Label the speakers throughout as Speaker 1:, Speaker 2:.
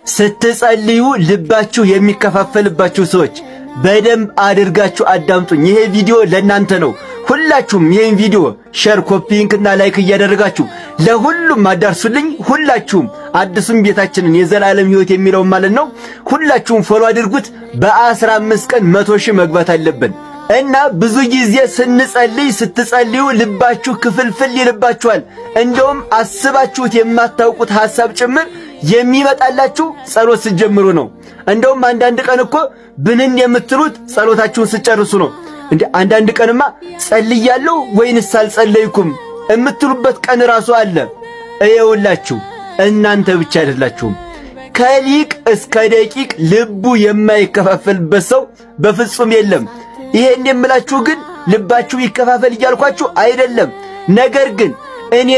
Speaker 1: ስትጸልዩ ልባችሁ የሚከፋፈልባችሁ ሰዎች በደንብ አድርጋችሁ አዳምጡኝ። ይሄ ቪዲዮ ለእናንተ ነው። ሁላችሁም ይሄን ቪዲዮ ሼር፣ ኮፒ ሊንክና ላይክ እያደረጋችሁ ለሁሉም አዳርሱልኝ። ሁላችሁም አዲሱም ቤታችንን የዘላለም ሕይወት የሚለው ማለት ነው ሁላችሁም ፎሎ አድርጉት። በ15 ቀን 100,000 መግባት አለብን እና ብዙ ጊዜ ስትጸልዩ ልባችሁ ክፍልፍል ይልባችኋል። እንደውም አስባችሁት የማታውቁት ሐሳብ ጭምር የሚመጣላችሁ ጸሎት ስትጀምሩ ነው። እንደውም አንዳንድ ቀን እኮ ብንን የምትሉት ጸሎታችሁን ስትጨርሱ ነው። እንዴ አንዳንድ ቀንማ ጸልያለሁ ወይንስ አልጸለይኩም የምትሉበት ቀን ራሱ አለ። እየውላችሁ እናንተ ብቻ አይደላችሁም። ከሊቅ እስከ ደቂቅ ልቡ የማይከፋፈልበት ሰው በፍጹም የለም። ይሄ እንደምላችሁ ግን ልባችሁ ይከፋፈል እያልኳችሁ አይደለም። ነገር ግን እኔ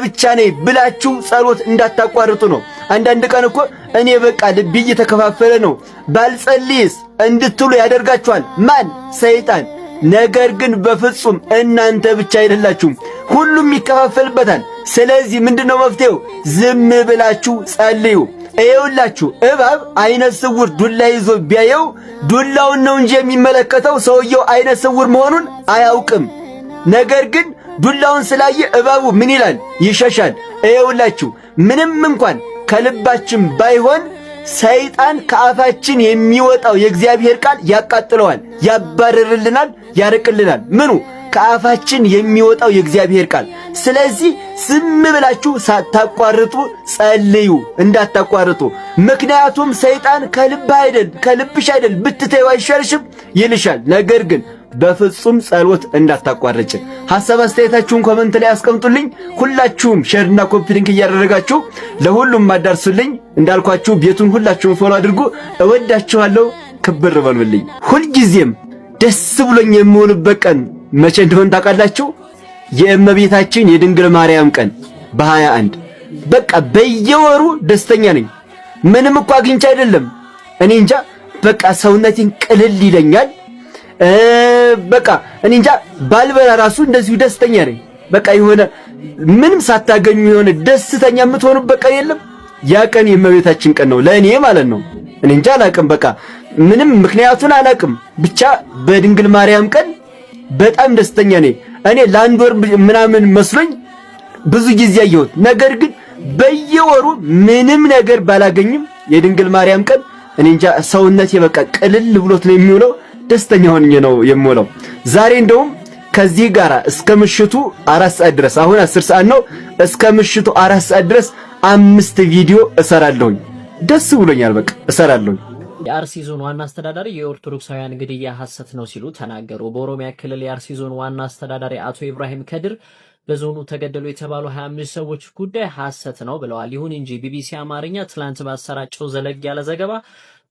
Speaker 1: ብቻ ነኝ ብላችሁ ጸሎት እንዳታቋርጡ ነው። አንዳንድ ቀን እኮ እኔ በቃ ልቤ እየተከፋፈለ ነው ባልጸልይስ እንድትሉ ያደርጋችኋል። ማን? ሰይጣን። ነገር ግን በፍጹም እናንተ ብቻ አይደላችሁም፣ ሁሉም ይከፋፈልበታል። ስለዚህ ምንድነው መፍትሄው? ዝም ብላችሁ ጸልዩ። ይኸውላችሁ እባብ አይነ ስውር ዱላ ይዞ ቢያየው ዱላውን ነው እንጂ የሚመለከተው ሰውየው አይነ ስውር መሆኑን አያውቅም። ነገር ግን ዱላውን ስላየ እባቡ ምን ይላል? ይሸሻል። ይኸውላችሁ ምንም እንኳን ከልባችን ባይሆን ሰይጣን ከአፋችን የሚወጣው የእግዚአብሔር ቃል ያቃጥለዋል፣ ያባረርልናል፣ ያርቅልናል። ምኑ? ከአፋችን የሚወጣው የእግዚአብሔር ቃል። ስለዚህ ዝም ብላችሁ ሳታቋርጡ ጸልዩ፣ እንዳታቋርጡ። ምክንያቱም ሰይጣን ከልብሽ አይደል ብትተዩ አይሻልሽም ይልሻል። ነገር ግን በፍጹም ጸሎት እንዳታቋርጭ። ሐሳብ አስተያየታችሁን ኮሜንት ላይ አስቀምጡልኝ። ሁላችሁም ሼርና ኮፒ ሊንክ እያደረጋችሁ ለሁሉም ማዳርሱልኝ። እንዳልኳችሁ ቤቱን ሁላችሁም ፎሎ አድርጉ። እወዳችኋለሁ። ክብር በሉልኝ። ሁልጊዜም ደስ ብሎኝ የምውልበት ቀን መቼ እንደሆነ ታውቃላችሁ? የእመቤታችን የድንግል ማርያም ቀን በ21 በቃ በየወሩ ደስተኛ ነኝ። ምንም እኮ አግኝቼ አይደለም፣ እኔ እንጃ በቃ ሰውነቴን ቅልል ይለኛል። በቃ እኔ እንጃ ባልበላ ራሱ እንደዚሁ ደስተኛ ነኝ። በቃ የሆነ ምንም ሳታገኙ የሆነ ደስተኛ የምትሆኑበት ቀን የለም። ያ ቀን የእመቤታችን ቀን ነው ለእኔ ማለት ነው። እኔ እንጃ አላቅም፣ በቃ ምንም ምክንያቱን አላቅም። ብቻ በድንግል ማርያም ቀን በጣም ደስተኛ ነኝ። እኔ ለአንድ ወር ምናምን መስሎኝ ብዙ ጊዜ አየሁት። ነገር ግን በየወሩ ምንም ነገር ባላገኝም የድንግል ማርያም ቀን እኔ እንጃ ሰውነቴ በቃ ቅልል ብሎት ነው የሚውለው። ደስተኛ ሆኜ ነው የምውለው። ዛሬ እንደውም ከዚህ ጋር እስከ ምሽቱ 4 ሰዓት ድረስ አሁን 10 ሰዓት ነው፣ እስከ ምሽቱ 4 ሰዓት ድረስ 5 ቪዲዮ እሰራለሁኝ። ደስ ብሎኛል። በቃ እሰራለሁኝ።
Speaker 2: የአርሲ ዞን ዋና አስተዳዳሪ የኦርቶዶክሳውያን ግድያ ሐሰት ነው ሲሉ ተናገሩ። በኦሮሚያ ክልል የአርሲ ዞን ዋና አስተዳዳሪ አቶ ኢብራሂም ከድር በዞኑ ተገደሉ የተባሉ 25 ሰዎች ጉዳይ ሐሰት ነው ብለዋል። ይሁን እንጂ ቢቢሲ አማርኛ ትላንት ባሰራጨው ዘለግ ያለ ዘገባ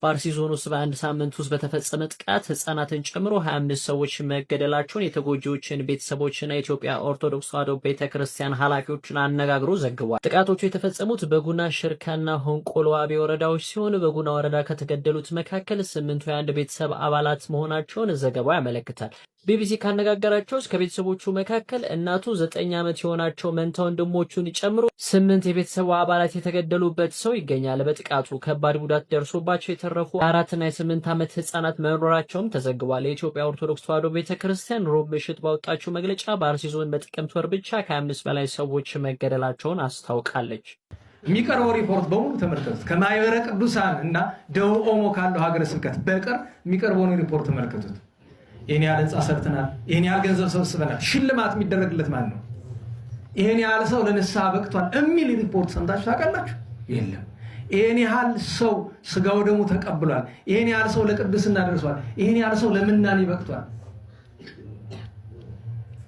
Speaker 2: በአርሲ ዞን ውስጥ በአንድ ሳምንት ውስጥ በተፈጸመ ጥቃት ህፃናትን ጨምሮ 25 ሰዎች መገደላቸውን የተጎጂዎችን ቤተሰቦችና የኢትዮጵያ ኦርቶዶክስ ተዋሕዶ ቤተክርስቲያን ኃላፊዎችን አነጋግሮ ዘግቧል። ጥቃቶቹ የተፈጸሙት በጉና ሽርካና ሆንቆሎ ዋቤ ወረዳዎች ሲሆን በጉና ወረዳ ከተገደሉት መካከል 8 የአንድ ቤተሰብ አባላት መሆናቸውን ዘገባው ያመለክታል። ቢቢሲ ካነጋገራቸው እስከ ቤተሰቦቹ መካከል እናቱ 9 ዓመት የሆናቸው መንታ ወንድሞቹን ጨምሮ 8 የቤተሰቡ አባላት የተገደሉበት ሰው ይገኛል። በጥቃቱ ከባድ ጉዳት ደርሶባቸው የተረፉ 4 እና የ8 ዓመት ህፃናት መኖራቸውም ተዘግቧል። የኢትዮጵያ ኦርቶዶክስ ተዋሕዶ ቤተክርስቲያን ሮብ ምሽት ባወጣችው መግለጫ በአርሲ ዞን በጥቅምት ወር ብቻ ከ5 በላይ ሰዎች መገደላቸውን አስታውቃለች።
Speaker 3: የሚቀርበው ሪፖርት በሙሉ ተመልከቱት። ከማይበረ ቅዱሳን እና ደቡብ ኦሞ ካለው ሀገረ ስብከት በቀር የሚቀርበውን ሪፖርት ተመልከቱት። ይሄን ያህል ህንጻ ሰርተናል፣ ይሄን ያህል ገንዘብ ሰብስበናል፣ ሽልማት የሚደረግለት ማን ነው? ይሄን ያህል ሰው ለንስሐ በቅቷል የሚል ሪፖርት ሰምታችሁ ታውቃላችሁ? የለም። ይሄን ያህል ሰው ስጋው ደሙ ተቀብሏል፣ ይሄን ያህል ሰው ለቅድስና ደርሷል፣ ይሄን ያህል ሰው ለምናኔ በቅቷል፣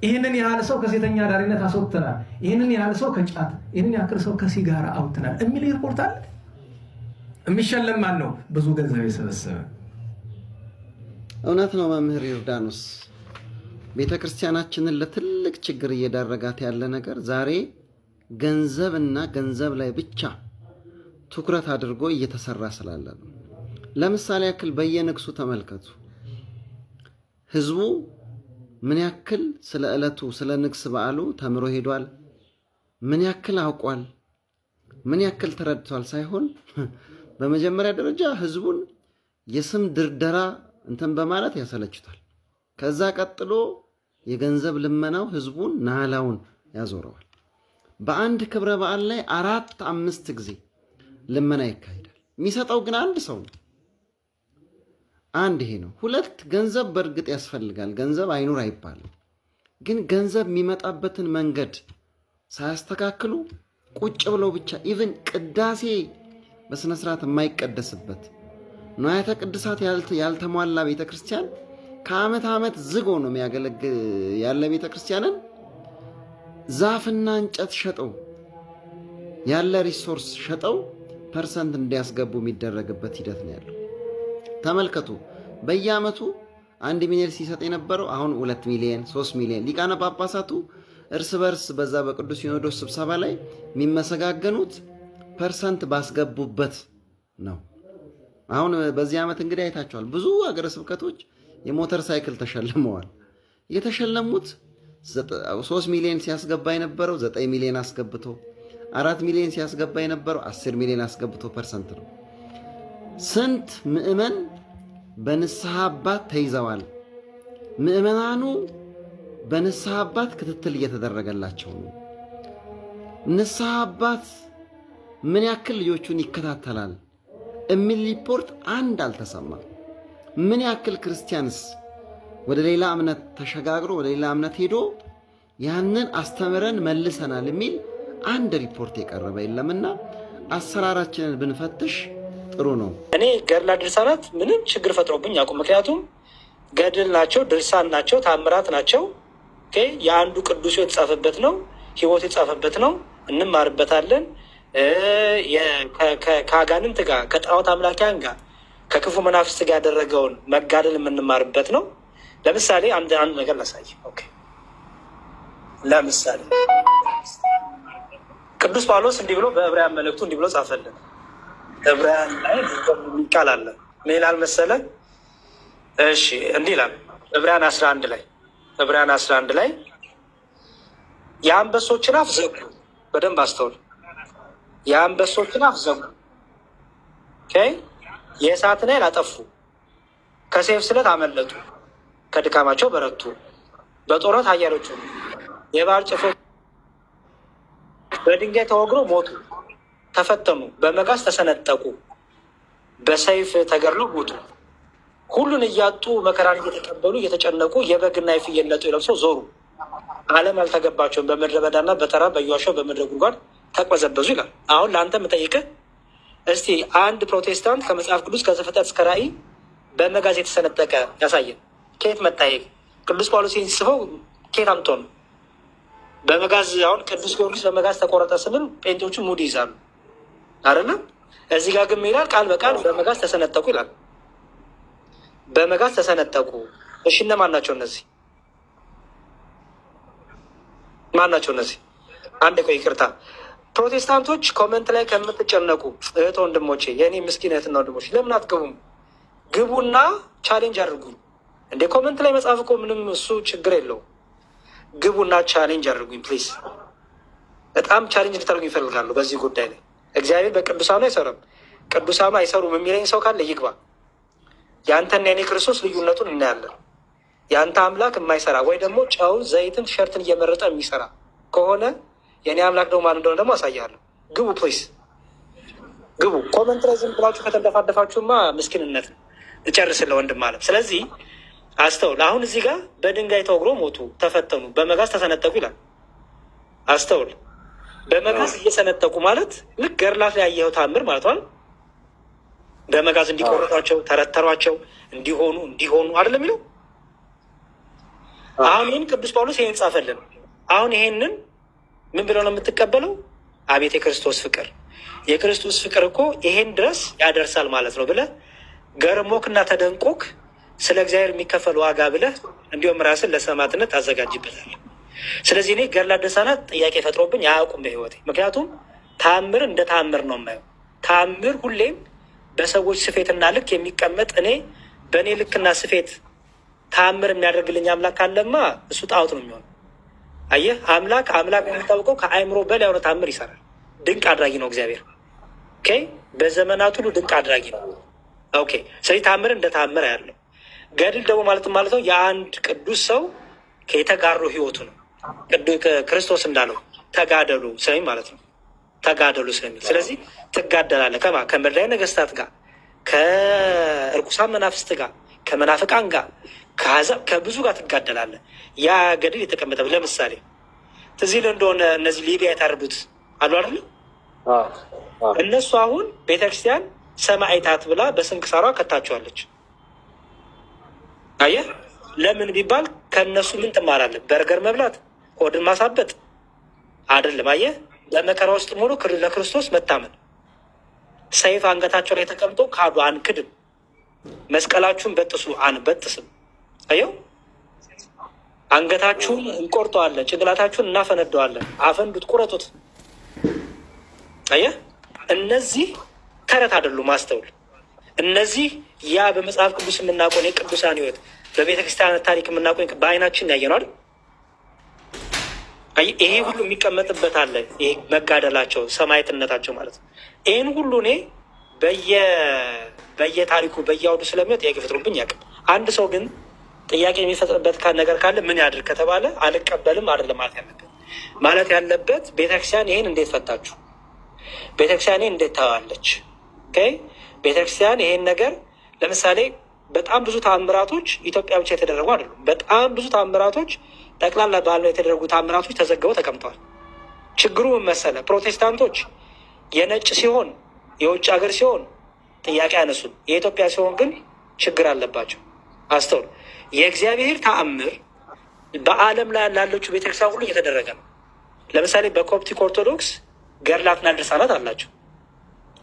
Speaker 3: ይሄንን ያህል ሰው ከሴተኛ ዳሪነት አስወጥተናል፣ ይሄንን ያህል ሰው ከጫት፣ ይሄንን ያህል ሰው ከሲጋራ አውጥተናል የሚል ሪፖርት አለ። የሚሸለም ማን ነው? ብዙ ገንዘብ የሰበሰበ።
Speaker 4: እውነት ነው መምህር ዮርዳኖስ። ቤተክርስቲያናችንን ለትልቅ ችግር እየዳረጋት ያለ ነገር ዛሬ ገንዘብና ገንዘብ ላይ ብቻ ትኩረት አድርጎ እየተሰራ ስላለ ነው። ለምሳሌ ያክል በየንግሱ ተመልከቱ። ህዝቡ ምን ያክል ስለ ዕለቱ ስለ ንግስ በዓሉ ተምሮ ሄዷል? ምን ያክል አውቋል? ምን ያክል ተረድቷል ሳይሆን በመጀመሪያ ደረጃ ህዝቡን የስም ድርደራ እንትን በማለት ያሰለችቷል። ከዛ ቀጥሎ የገንዘብ ልመናው ህዝቡን ናላውን ያዞረዋል። በአንድ ክብረ በዓል ላይ 4-5 ጊዜ ልመና ይካሄዳል። የሚሰጠው ግን አንድ ሰው ነው። አንድ ይሄ ነው። 2 ገንዘብ በእርግጥ ያስፈልጋል። ገንዘብ አይኑር አይባልም። ግን ገንዘብ የሚመጣበትን መንገድ ሳያስተካክሉ ቁጭ ብለው ብቻ ኢቭን ቅዳሴ በስነ ስርዓት የማይቀደስበት ንዋያተ ቅድሳት ያልተሟላ ቤተክርስቲያን ከዓመት ዓመት ዝግ ሆኖ የሚያገለግል ያለ ቤተክርስቲያንን ዛፍና እንጨት ሸጠው ያለ ሪሶርስ ሸጠው ፐርሰንት እንዲያስገቡ የሚደረግበት ሂደት ነው ያለው። ተመልከቱ። በየዓመቱ 1 ሚሊዮን ሲሰጥ የነበረው አሁን 2 ሚሊዮን 3 ሚሊዮን ሊቃነ ጳጳሳቱ እርስ በርስ በዛ በቅዱስ ሲኖዶስ ስብሰባ ላይ የሚመሰጋገኑት ፐርሰንት ባስገቡበት ነው። አሁን በዚህ ዓመት እንግዲህ አይታችኋል። ብዙ ሀገረ ስብከቶች የሞተር ሳይክል ተሸልመዋል። የተሸለሙት 3 ሚሊዮን ሲያስገባ የነበረው 9 ሚሊዮን አስገብቶ፣ 4 ሚሊዮን ሲያስገባ የነበረው 10 ሚሊዮን አስገብቶ ፐርሰንት ነው። ስንት ምዕመን በንስሐ አባት ተይዘዋል። ምዕመናኑ በንስሐ አባት ክትትል እየተደረገላቸው ነው። ንስሐ አባት ምን ያክል ልጆቹን ይከታተላል የሚል ሪፖርት አንድ አልተሰማም። ምን ያክል ክርስቲያንስ ወደ ሌላ እምነት ተሸጋግሮ ወደ ሌላ እምነት ሄዶ ያንን አስተምረን መልሰናል የሚል አንድ ሪፖርት የቀረበ የለምና አሰራራችንን ብንፈትሽ ጥሩ ነው።
Speaker 5: እኔ ገድላት ድርሳናት ምንም ችግር ፈጥሮብኝ ያውቁ። ምክንያቱም ገድል ናቸው፣ ድርሳን ናቸው፣ ታምራት ናቸው። የአንዱ ቅዱስ የተጻፈበት ነው፣ ህይወት የተጻፈበት ነው፣ እንማርበታለን። ከአጋንንት ጋር ከጣዖት አምላኪያን ጋር ከክፉ መናፍስት ጋር ያደረገውን መጋደል የምንማርበት ነው። ለምሳሌ አንድ ነገር ላሳይ። ለምሳሌ ቅዱስ ጳውሎስ እንዲህ ብሎ በዕብራውያን መልእክቱ እንዲህ ብሎ ጻፈልን። ዕብራውያን ላይ ቃል አለ። ምን ይላል መሰለ? እሺ እንዲህ ይላል ዕብራውያን 11 ላይ የአንበሶችን አፍ ዘጉ። በደንብ አስተውል። የአንበሶችን አፍ ዘጉ፣ የእሳትን ኃይል አጠፉ፣ ከሰይፍ ስለት አመለጡ፣ ከድካማቸው በረቱ፣ በጦርነት ኃያሎቹ የባህር ጭፍሮች በድንጋይ ተወግረው ሞቱ፣ ተፈተኑ፣ በመጋዝ ተሰነጠቁ፣ በሰይፍ ተገድለው ሞቱ። ሁሉን እያጡ መከራን እየተቀበሉ እየተጨነቁ የበግና የፍየል ለጦ ለብሰው ዞሩ። ዓለም ያልተገባቸውን በምድረ በዳና በተራ በየዋሻው በምድረ ጉድጓድ ተቅበዘበዙ ይላል። አሁን ለአንተ የምጠይቅህ እስቲ አንድ ፕሮቴስታንት ከመጽሐፍ ቅዱስ ከዘፍጥረት እስከ ራእይ በመጋዝ የተሰነጠቀ ያሳየን። ከየት መጣ ይሄ? ቅዱስ ጳውሎስ ሲጽፈው ከየት አምጥቶ ነው? በመጋዝ አሁን ቅዱስ ጊዮርጊስ በመጋዝ ተቆረጠ ስንል ጴንጤዎቹ ሙድ ይይዛሉ አይደለም? እዚህ ጋር ግን ይላል ቃል በቃል በመጋዝ ተሰነጠቁ ይላል። በመጋዝ ተሰነጠቁ። እሺ እነማን ናቸው እነዚህ? ማን ናቸው እነዚህ? አንድ ቆይ ይቅርታ፣ ፕሮቴስታንቶች ኮመንት ላይ ከምትጨነቁ እህት ወንድሞቼ፣ የእኔ ምስኪን እህትና ወንድሞች ለምን አትገቡም? ግቡና ቻሌንጅ አድርጉኝ። እንደ ኮመንት ላይ መጻፍ እኮ ምንም እሱ ችግር የለውም። ግቡና ቻሌንጅ አድርጉኝ ፕሊዝ። በጣም ቻሌንጅ ልታደርጉ ይፈልጋሉ በዚህ ጉዳይ ላይ። እግዚአብሔር በቅዱሳኑ አይሰራም፣ ቅዱሳኑ አይሰሩም የሚለኝ ሰው ካለ ይግባ። የአንተና የኔ ክርስቶስ ልዩነቱን እናያለን። የአንተ አምላክ የማይሰራ ወይ ደግሞ ጨው ዘይትን ቲሸርትን እየመረጠ የሚሰራ ከሆነ የእኔ አምላክ ደግሞ ማን እንደሆነ ደግሞ አሳያለሁ። ግቡ ፕሊዝ ግቡ። ኮመንት ላይ ዝም ብላችሁ ከተንደፋደፋችሁማ ምስኪንነት እጨርስለ ወንድም አለም። ስለዚህ አስተውል። አሁን እዚህ ጋር በድንጋይ ተወግሮ ሞቱ፣ ተፈተኑ፣ በመጋዝ ተሰነጠቁ ይላል። አስተውል። በመጋዝ እየሰነጠቁ ማለት ልክ ገድላት ላይ ያየኸው ታምር ማለት ነው። በመጋዝ እንዲቆረጧቸው ተረተሯቸው፣ እንዲሆኑ አይደለም የሚለው። አሁን ይህን ቅዱስ ጳውሎስ ይህን ጻፈልን። አሁን ይሄንን ምን ብለው ነው የምትቀበለው? አቤት የክርስቶስ ፍቅር! የክርስቶስ ፍቅር እኮ ይሄን ድረስ ያደርሳል ማለት ነው ብለህ ገርሞክና ተደንቆክ ስለ እግዚአብሔር የሚከፈል ዋጋ ብለህ እንዲሁም ራስን ለሰማዕትነት ታዘጋጅበታል። ስለዚህ እኔ ገድላት ድርሳናት ጥያቄ ፈጥሮብኝ አያውቁም በህይወቴ። ምክንያቱም ታምር እንደ ታምር ነው የማየው። ታምር ሁሌም በሰዎች ስፌትና ልክ የሚቀመጥ እኔ በእኔ ልክና ስፌት ታምር የሚያደርግልኝ አምላክ ካለማ እሱ ጣዖት ነው የሚሆነው። አየህ፣ አምላክ የሚታወቀው ከአእምሮ በላይ የሆነ ታምር ይሰራል። ድንቅ አድራጊ ነው እግዚአብሔር። ኦኬ፣ በዘመናት ሁሉ ድንቅ አድራጊ ነው። ኦኬ፣ ስለዚህ ታምር እንደ ታምር ያለው ገድል ደግሞ ማለት ነው የአንድ ቅዱስ ሰው የተጋሩ ህይወቱ ነው። ክርስቶስ እንዳለው ተጋደሉ ስለሚል ማለት ነው። ተጋደሉ ስለሚል ስለዚህ ትጋደላለህ ከምድራዊ ነገስታት ጋር፣ ከእርኩሳን መናፍስት ጋር፣ ከመናፍቃን ጋር፣ ከብዙ ጋር ትጋደላለህ። ያ ገድል የተቀመጠ ለምሳሌ ትዝ ይልህ እንደሆነ እነዚህ ሊቢያ የታረዱት አሉ አይደል? እነሱ አሁን ቤተክርስቲያን ሰማዕታት ብላ በስንክሳሯ ከታቸዋለች። አየህ፣ ለምን ቢባል ከእነሱ ምን ትማራለህ? በርገር መብላት፣ ሆድን ማሳበጥ አይደለም። አየህ፣ በመከራ ውስጥ ሙሉ ለክርስቶስ መታመን። ሰይፍ አንገታቸው ላይ ተቀምጦ ካዱ አንክድም፣ መስቀላችሁን በጥሱ አንበጥስም። አየው፣ አንገታችሁን እንቆርጠዋለን፣ ጭንቅላታችሁን እናፈነደዋለን፣ አፈንዱት፣ ቁረጡት። አየህ፣ እነዚህ ተረት አይደሉም። ማስተውል። እነዚህ ያ በመጽሐፍ ቅዱስ የምናውቀውን የቅዱሳን ህይወት በቤተ ክርስቲያን ታሪክ የምናውቀው በአይናችን ያየነዋል። ይሄ ሁሉ የሚቀመጥበት አለ። ይሄ መጋደላቸው፣ ሰማዕትነታቸው ማለት ነው። ይህን ሁሉ እኔ በየታሪኩ በየአውዱ ስለሚወጥ ጥያቄ ፈጥሮብኝ ያውቅም። አንድ ሰው ግን ጥያቄ የሚፈጥርበት ነገር ካለ ምን ያድርግ ከተባለ አልቀበልም አይደለም ማለት ያለበት ቤተክርስቲያን ይህን እንዴት ፈታችሁ? ቤተክርስቲያን ይህን እንዴት ታዋለች? ቤተክርስቲያን ይሄን ነገር ለምሳሌ በጣም ብዙ ተአምራቶች ኢትዮጵያ ብቻ የተደረጉ አይደሉም። በጣም ብዙ ተአምራቶች ጠቅላላ ባለው የተደረጉ ተአምራቶች ተዘግበው ተቀምጠዋል። ችግሩ ምን መሰለህ? ፕሮቴስታንቶች የነጭ ሲሆን የውጭ ሀገር ሲሆን ጥያቄ ያነሱን፣ የኢትዮጵያ ሲሆን ግን ችግር አለባቸው። አስተውል። የእግዚአብሔር ተአምር በዓለም ላይ ላለችው ቤተክርስቲያን ሁሉ እየተደረገ ነው። ለምሳሌ በኮፕቲክ ኦርቶዶክስ ገድላትና ድርሳናት አላቸው።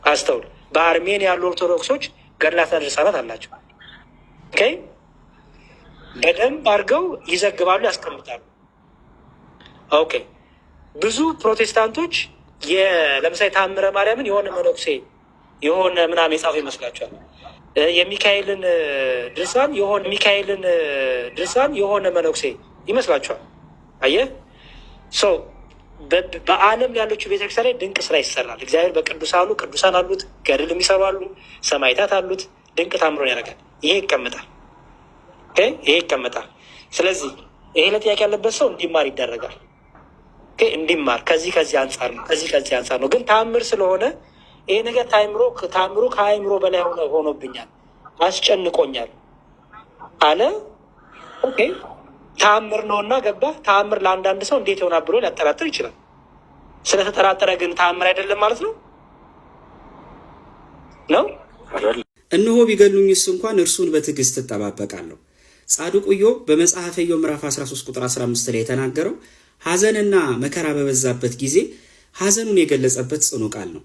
Speaker 5: አስተውል። በአርሜን ያሉ ኦርቶዶክሶች ገድላትና ድርሳናት አላቸው። ኦኬ፣ በደንብ አድርገው ይዘግባሉ፣ ያስቀምጣሉ። ኦኬ፣ ብዙ ፕሮቴስታንቶች ለምሳሌ ታምረ ማርያምን የሆነ መነኩሴ የሆነ ምናምን የጻፉ ይመስላቸዋል። የሚካኤልን ድርሳን የሆነ መነኩሴ ይመስላቸዋል። አየህ፣ ሰው በዓለም ያለችው ቤተክርስቲያን ላይ ድንቅ ስራ ይሰራል። እግዚአብሔር ቅዱሳን አሉት፣ ገድል የሚሰሩ አሉ፣ ሰማዕታት አሉት። ድንቅ ታምሮን ያደርጋል። ይሄ ይቀመጣል። ስለዚህ ይሄ ለጥያቄ ያለበት ሰው እንዲማር ይደረጋል። እንዲማር ከዚህ አንጻር ነው። ግን ታምር ስለሆነ ይሄ ነገር ታምሩ ከአእምሮ በላይ ሆኖብኛል፣ አስጨንቆኛል አለ። ኦኬ፣ ታምር ነውና ገባ። ታምር ለአንዳንድ ሰው እንዴት ይሆናል ብሎ ሊያጠራጥር ይችላል። ስለተጠራጠረ ግን ታምር አይደለም ማለት ነው።
Speaker 6: እነሆ ቢገሉኝስ እንኳን እርሱን በትዕግስት እጠባበቃለሁ። ጻድቁ ኢዮብ በመጽሐፈ ኢዮብ ምዕራፍ 13 ቁጥር 15 ላይ የተናገረው ሐዘንና መከራ በበዛበት ጊዜ ሐዘኑን የገለጸበት ጽኑ ቃል ነው።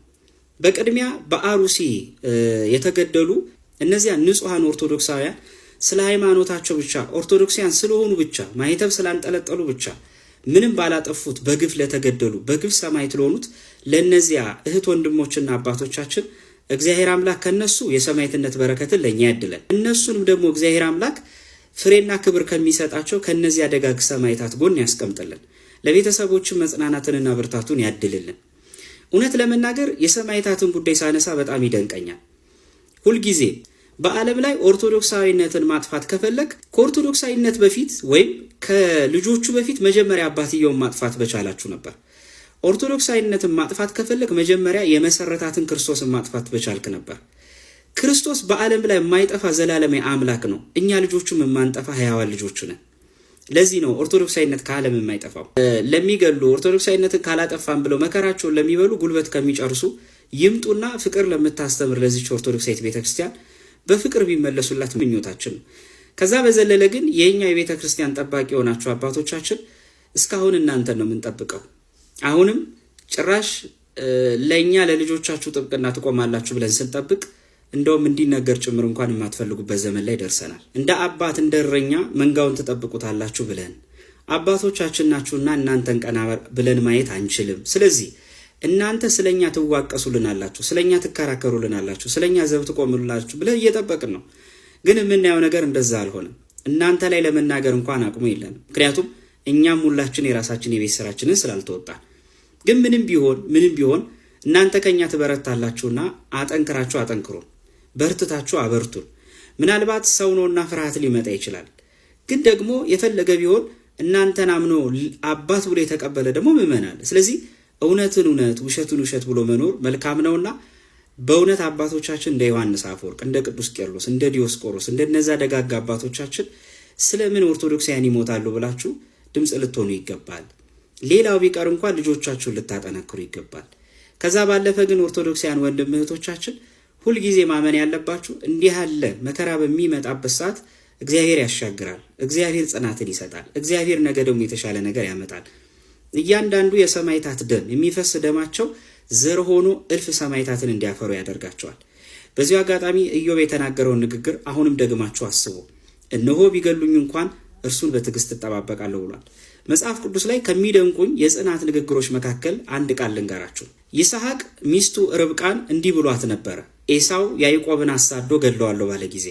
Speaker 6: በቅድሚያ በአሩሲ የተገደሉ እነዚያ ንጹሐን ኦርቶዶክሳውያን ስለ ሃይማኖታቸው ብቻ ኦርቶዶክሲያን ስለሆኑ ብቻ ማኅተብ ስላንጠለጠሉ ብቻ ምንም ባላጠፉት በግፍ ለተገደሉ በግፍ ሰማዕት ለሆኑት ለእነዚያ እህት ወንድሞችና አባቶቻችን እግዚአብሔር አምላክ ከነሱ የሰማዕትነት በረከትን ለእኛ ያድለን። እነሱንም ደግሞ እግዚአብሔር አምላክ ፍሬና ክብር ከሚሰጣቸው ከእነዚያ ደጋግ ሰማዕታት ጎን ያስቀምጥልን። ለቤተሰቦችን መጽናናትንና ብርታቱን ያድልልን። እውነት ለመናገር የሰማዕታትን ጉዳይ ሳነሳ በጣም ይደንቀኛል። ሁልጊዜ በዓለም ላይ ኦርቶዶክሳዊነትን ማጥፋት ከፈለግ ከኦርቶዶክሳዊነት በፊት ወይም ከልጆቹ በፊት መጀመሪያ አባትየውን ማጥፋት በቻላችሁ ነበር። ኦርቶዶክሳዊነትን ማጥፋት ከፈለግ መጀመሪያ የመሰረታትን ክርስቶስን ማጥፋት በቻልክ ነበር። ክርስቶስ በዓለም ላይ የማይጠፋ ዘላለማዊ አምላክ ነው። እኛ ልጆቹም የማንጠፋ ሕያዋን ልጆቹ ነን። ለዚህ ነው ኦርቶዶክሳዊነት ከዓለም የማይጠፋው። ለሚገሉ ኦርቶዶክሳዊነትን ካላጠፋን ብለው መከራቸውን ለሚበሉ ጉልበት ከሚጨርሱ ይምጡና ፍቅር ለምታስተምር ለዚች ኦርቶዶክሳዊት ቤተክርስቲያን በፍቅር ቢመለሱላት ምኞታችን ነው። ከዛ በዘለለ ግን የኛ የቤተ ክርስቲያን ጠባቂ የሆናችሁ አባቶቻችን እስካሁን እናንተን ነው የምንጠብቀው። አሁንም ጭራሽ ለኛ ለልጆቻችሁ ጥብቅና ትቆማላችሁ ብለን ስንጠብቅ እንደውም እንዲነገር ጭምር እንኳን የማትፈልጉበት ዘመን ላይ ደርሰናል። እንደ አባት እንደ እረኛ መንጋውን ትጠብቁታላችሁ ብለን አባቶቻችን ናችሁና እናንተን ቀና ብለን ማየት አንችልም። ስለዚህ እናንተ ስለኛ ትዋቀሱልናላችሁ፣ ስለኛ ትከራከሩልናላችሁ፣ ስለኛ ዘብ ትቆሙልናላችሁ ብለን እየጠበቅን ነው። ግን የምናየው ነገር እንደዛ አልሆነም። እናንተ ላይ ለመናገር እንኳን አቅሙ የለንም። ምክንያቱም እኛም ሁላችን የራሳችን የቤት ስራችንን ስላልተወጣን። ግን ምንም ቢሆን እናንተ ከኛ ትበረታላችሁና አጠንክራችሁ አጠንክሩን፣ በርትታችሁ አበርቱን። ምናልባት ሰው ነውና ፍርሃት ሊመጣ ይችላል። ግን ደግሞ የፈለገ ቢሆን እናንተን አምኖ አባት ብሎ የተቀበለ ደግሞ ምእመን አለ። ስለዚህ እውነትን እውነት ውሸቱን ውሸት ብሎ መኖር መልካም ነውና በእውነት አባቶቻችን እንደ ዮሐንስ አፈወርቅ፣ እንደ ቅዱስ ቄርሎስ፣ እንደ ዲዮስቆሮስ እንደነዛ ደጋጋ አባቶቻችን ስለምን ኦርቶዶክሳውያን ይሞታሉ ብላችሁ ድምፅ ልትሆኑ ይገባል። ሌላው ቢቀር እንኳን ልጆቻችሁን ልታጠነክሩ ይገባል። ከዛ ባለፈ ግን ኦርቶዶክሳውያን ወንድም እህቶቻችን ሁልጊዜ ማመን ያለባችሁ እንዲህ ያለ መከራ በሚመጣበት ሰዓት እግዚአብሔር ያሻግራል፣ እግዚአብሔር ጽናትን ይሰጣል፣ እግዚአብሔር ነገ ደግሞ የተሻለ ነገር ያመጣል። እያንዳንዱ የሰማዕታት ደም የሚፈስ ደማቸው ዘር ሆኖ እልፍ ሰማዕታትን እንዲያፈሩ ያደርጋቸዋል። በዚሁ አጋጣሚ ኢዮብ የተናገረውን ንግግር አሁንም ደግማችሁ አስቡ። እነሆ ቢገሉኝ እንኳን እርሱን በትዕግስት እጠባበቃለሁ ብሏል። መጽሐፍ ቅዱስ ላይ ከሚደንቁኝ የጽናት ንግግሮች መካከል አንድ ቃል ልንገራችሁ። ይስሐቅ ሚስቱ ርብቃን እንዲህ ብሏት ነበረ። ኤሳው ያዕቆብን አሳዶ ገድለዋለሁ ባለ ጊዜ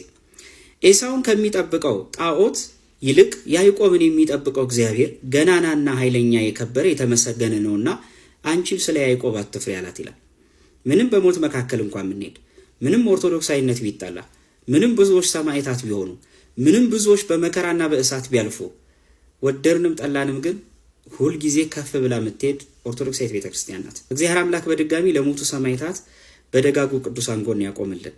Speaker 6: ኤሳውን ከሚጠብቀው ጣዖት ይልቅ ያዕቆብን የሚጠብቀው እግዚአብሔር ገናናና ኃይለኛ የከበረ የተመሰገነ ነውና አንቺም ስለ ያዕቆብ አትፍሪ አላት ይላል። ምንም በሞት መካከል እንኳን ምንሄድ፣ ምንም ኦርቶዶክሳዊነት ቢጠላ፣ ምንም ብዙዎች ሰማዕታት ቢሆኑ፣ ምንም ብዙዎች በመከራና በእሳት ቢያልፉ፣ ወደርንም ጠላንም ግን ሁል ጊዜ ከፍ ብላ የምትሄድ ኦርቶዶክሳዊት ቤተክርስቲያን ናት። እግዚአብሔር አምላክ በድጋሚ ለሞቱ ሰማዕታት በደጋጉ ቅዱሳን ጎን ያቆምልን።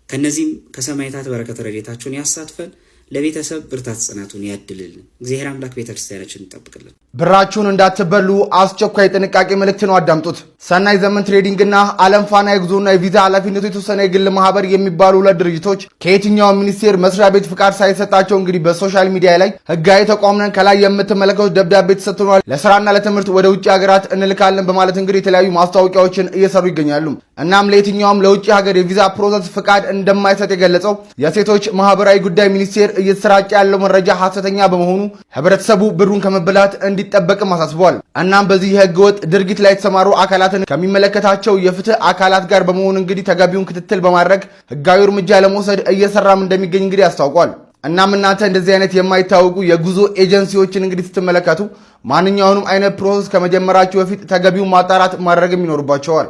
Speaker 6: ከነዚህም ከሰማዕታት በረከት ረድኤታቸውን ያሳትፈን። ለቤተሰብ ብርታት ጽናቱን ያድልልን። እግዚአብሔር አምላክ ቤተክርስቲያናችንን ይጠብቅልን።
Speaker 7: ብራችሁን እንዳትበሉ አስቸኳይ ጥንቃቄ መልእክት ነው፣ አዳምጡት። ሰናይ ዘመን ትሬዲንግ እና ዓለም ፋና የጉዞና የቪዛ ኃላፊነቱ የተወሰነ የግል ማህበር የሚባሉ ሁለት ድርጅቶች ከየትኛው ሚኒስቴር መስሪያ ቤት ፍቃድ ሳይሰጣቸው እንግዲህ በሶሻል ሚዲያ ላይ ህጋዊ ተቋም ነን ከላይ የምትመለከቱት ደብዳቤ ተሰጥቷል፣ ለስራና ለትምህርት ወደ ውጭ ሀገራት እንልካለን በማለት እንግዲህ የተለያዩ ማስታወቂያዎችን እየሰሩ ይገኛሉ። እናም ለየትኛውም ለውጭ ሀገር የቪዛ ፕሮሰስ ፍቃድ እንደማይሰጥ የገለጸው የሴቶች ማህበራዊ ጉዳይ ሚኒስቴር እየተሰራጨ ያለው መረጃ ሐሰተኛ በመሆኑ ህብረተሰቡ ብሩን ከመበላት እንዲጠበቅም አሳስቧል። እናም በዚህ የህገወጥ ድርጊት ላይ የተሰማሩ አካላትን ከሚመለከታቸው የፍትህ አካላት ጋር በመሆኑ እንግዲህ ተገቢውን ክትትል በማድረግ ህጋዊ እርምጃ ለመውሰድ እየሰራም እንደሚገኝ እንግዲህ አስታውቋል። እናም እናንተ እንደዚህ አይነት የማይታወቁ የጉዞ ኤጀንሲዎችን እንግዲህ ስትመለከቱ ማንኛውንም አይነት ፕሮሰስ ከመጀመራችሁ በፊት ተገቢውን ማጣራት ማድረግም ይኖርባቸዋል።